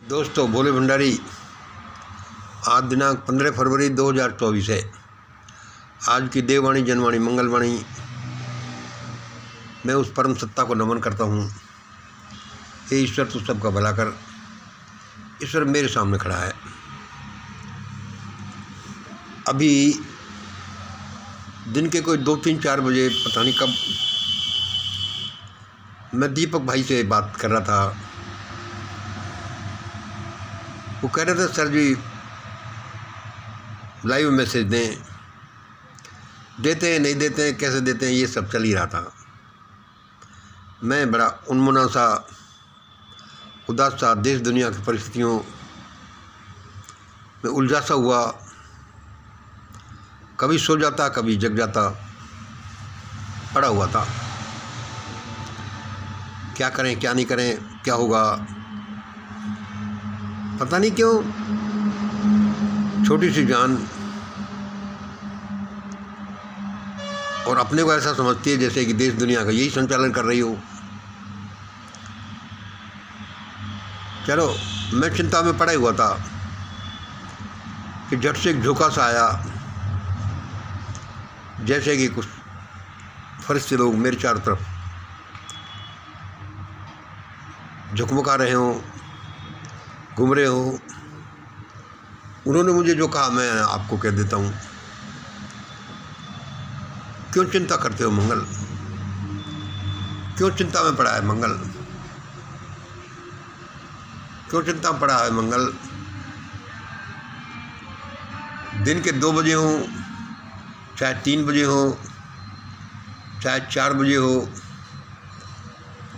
दोस्तों, भोले भंडारी। आज दिनांक 15 फरवरी 2024 है। आज की देववाणी, जनवाणी, मंगलवाणी मैं उस परम सत्ता को नमन करता हूँ। हे ईश्वर, तू सबका भला कर। ईश्वर मेरे सामने खड़ा है। अभी दिन के कोई 2-3-4 बजे, पता नहीं कब, मैं दीपक भाई से बात कर रहा था। वो कह रहे थे, सर जी लाइव मैसेज देते हैं नहीं देते हैं, कैसे देते हैं, ये सब चल ही रहा था। मैं बड़ा उन्मुना सा, उदास सा, देश दुनिया की परिस्थितियों में उलझा सा हुआ। कभी सो जाता, कभी जग जाता, पड़ा हुआ था। क्या करें, क्या नहीं करें, क्या होगा, पता नहीं क्यों। छोटी सी जान और अपने को ऐसा समझती है जैसे कि देश दुनिया का यही संचालन कर रही हो। चलो, मैं चिंता में पड़ा हुआ था कि झट से एक झोंका सा आया, जैसे कि कुछ फरिश्ते लोग मेरे चारों तरफ झुकमुका रहे हों, घूम रहे हो। उन्होंने मुझे जो कहा मैं आपको कह देता हूँ। क्यों चिंता करते हो मंगल? क्यों चिंता में पड़ा है मंगल? क्यों चिंता में पड़ा है मंगल? दिन के 2 बजे हो, चाहे 3 बजे हो, चाहे 4 बजे हो,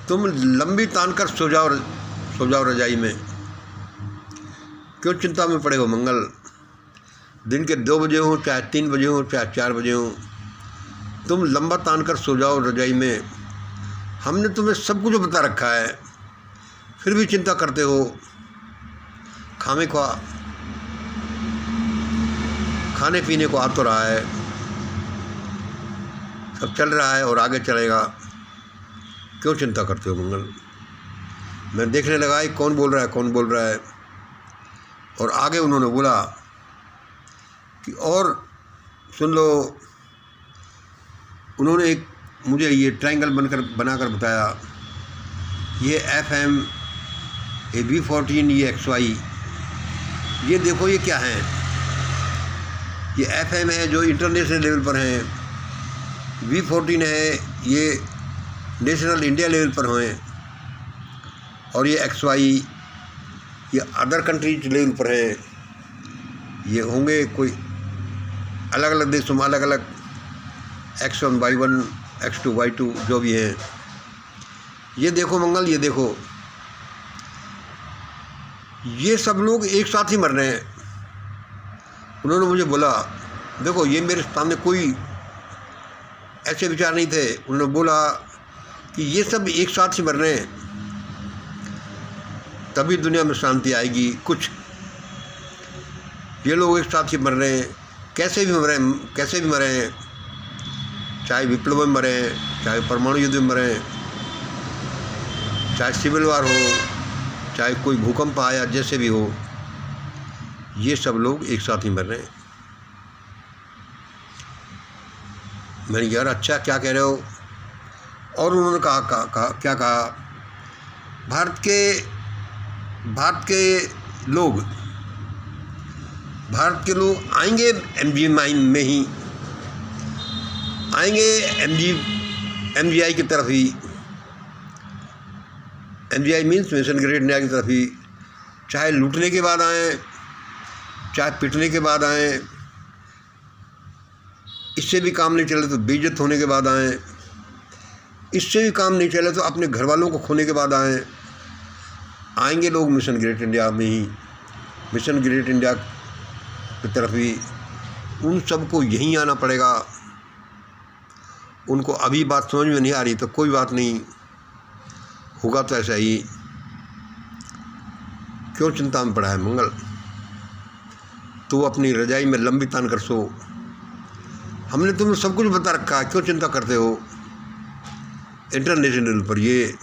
तुम लंबी तान कर सो जाओ रजाई में। क्यों चिंता में पड़े हो मंगल? दिन के 2 बजे हो, चाहे 3 बजे हो, चाहे 4 बजे हो, तुम लंबा तान कर सो जाओ रजाई में। हमने तुम्हें सब कुछ बता रखा है, फिर भी चिंता करते हो। खामेख्वाह खाने पीने को आ तो रहा है, सब चल रहा है और आगे चलेगा। क्यों चिंता करते हो मंगल? मैं देखने लगा कि कौन बोल रहा है। और आगे उन्होंने बोला कि और सुन लो। उन्होंने एक मुझे ये ट्रायंगल बनाकर बताया। ये FM, ये V14, ये XY, ये देखो ये क्या है। ये FM है जो इंटरनेशनल लेवल पर हैं, V14 है ये नेशनल इंडिया लेवल पर हैं, और ये XY ये अदर कंट्रीज लेवल पर हैं। ये होंगे कोई अलग अलग देशों में अलग अलग X1, Y1, X2, Y2 जो भी हैं। ये देखो मंगल, ये देखो, ये सब लोग एक साथ ही मर रहे हैं। उन्होंने मुझे बोला, देखो ये मेरे सामने कोई ऐसे विचार नहीं थे। उन्होंने बोला कि ये सब एक साथ ही मर रहे हैं, तभी दुनिया में शांति आएगी। कुछ ये लोग एक साथ ही मर रहे हैं, कैसे भी मरे हैं, चाहे विप्लव में मरे हैं, चाहे परमाणु युद्ध में मरे हैं, चाहे सिविल वार हो, चाहे कोई भूकंप आया, जैसे भी हो, ये सब लोग एक साथ ही मर रहे हैं। मैंने यार अच्छा क्या कह रहे हो? और उन्होंने कहा क्या कहा, भारत के लोग आएंगे MGI में ही आएंगे, MGI की तरफ ही। MGI means mission great India की तरफ ही। चाहे लूटने के बाद आएँ, चाहे पिटने के बाद आएँ, इससे भी काम नहीं चले तो बेइज्जत होने के बाद आएँ, इससे भी काम नहीं चले तो अपने घर वालों को खोने के बाद आएंगे लोग मिशन ग्रेट इंडिया में ही, मिशन ग्रेट इंडिया की तरफ ही। उन सबको यहीं आना पड़ेगा। उनको अभी बात समझ में नहीं आ रही तो कोई बात नहीं, होगा तो ऐसा ही। क्यों चिंता में पड़ा है मंगल? तू अपनी रजाई में लंबी तान कर सो। हमने तुम्हें सब कुछ बता रखा है, क्यों चिंता करते हो? इंटरनेशनल लेवल पर ये,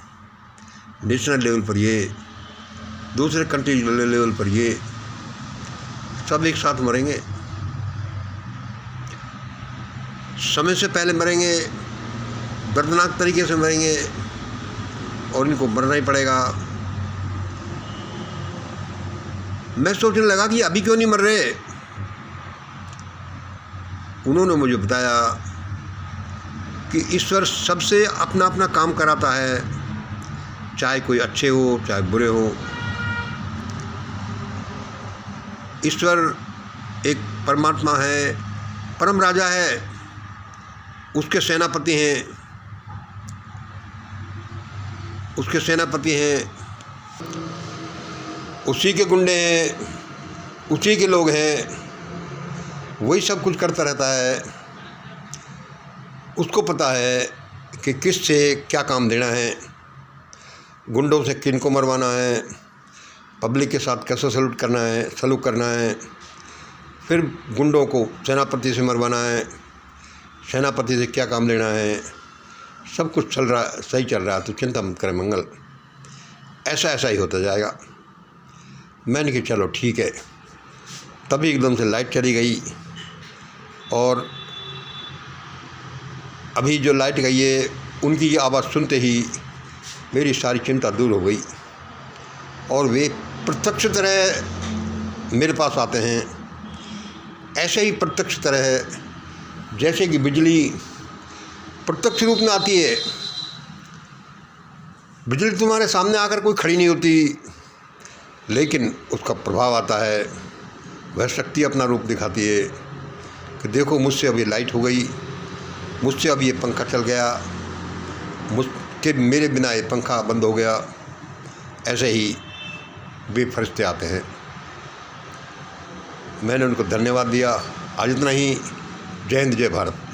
नेशनल लेवल पर ये, दूसरे कंट्री लेवल पर ये सब एक साथ मरेंगे, समय से पहले मरेंगे, दर्दनाक तरीके से मरेंगे और इनको मरना ही पड़ेगा। मैं सोचने लगा कि अभी क्यों नहीं मर रहे। उन्होंने मुझे बताया कि ईश्वर सबसे अपना अपना काम कराता है, चाहे कोई अच्छे हो चाहे बुरे हो। ईश्वर एक परमात्मा है, परम राजा है, उसके सेनापति हैं, उसी के गुंडे हैं, उसी के लोग हैं, वही सब कुछ करता रहता है। उसको पता है कि किस से क्या काम देना है, गुंडों से किन को मरवाना है, पब्लिक के साथ कैसे सलूक करना है, फिर गुंडों को सेनापति से मरवाना है, सेनापति से क्या काम लेना है। सब कुछ सही चल रहा है, तो चिंता मत करें मंगल, ऐसा ही होता जाएगा। मैंने कहा चलो ठीक है। तभी एकदम से लाइट चली गई और अभी जो लाइट गई है उनकी ये आवाज़ सुनते ही मेरी सारी चिंता दूर हो गई और वे प्रत्यक्ष तरह मेरे पास आते हैं। ऐसे ही प्रत्यक्ष तरह जैसे कि बिजली प्रत्यक्ष रूप में आती है। बिजली तुम्हारे सामने आकर कोई खड़ी नहीं होती, लेकिन उसका प्रभाव आता है। वह शक्ति अपना रूप दिखाती है कि देखो मुझसे अब ये लाइट हो गई, मुझसे अब ये पंखा चल गया, मेरे बिना ये पंखा बंद हो गया। ऐसे ही वे फरिश्ते आते हैं। मैंने उनको धन्यवाद दिया। आज इतना ही। जय हिंद, जय भारत।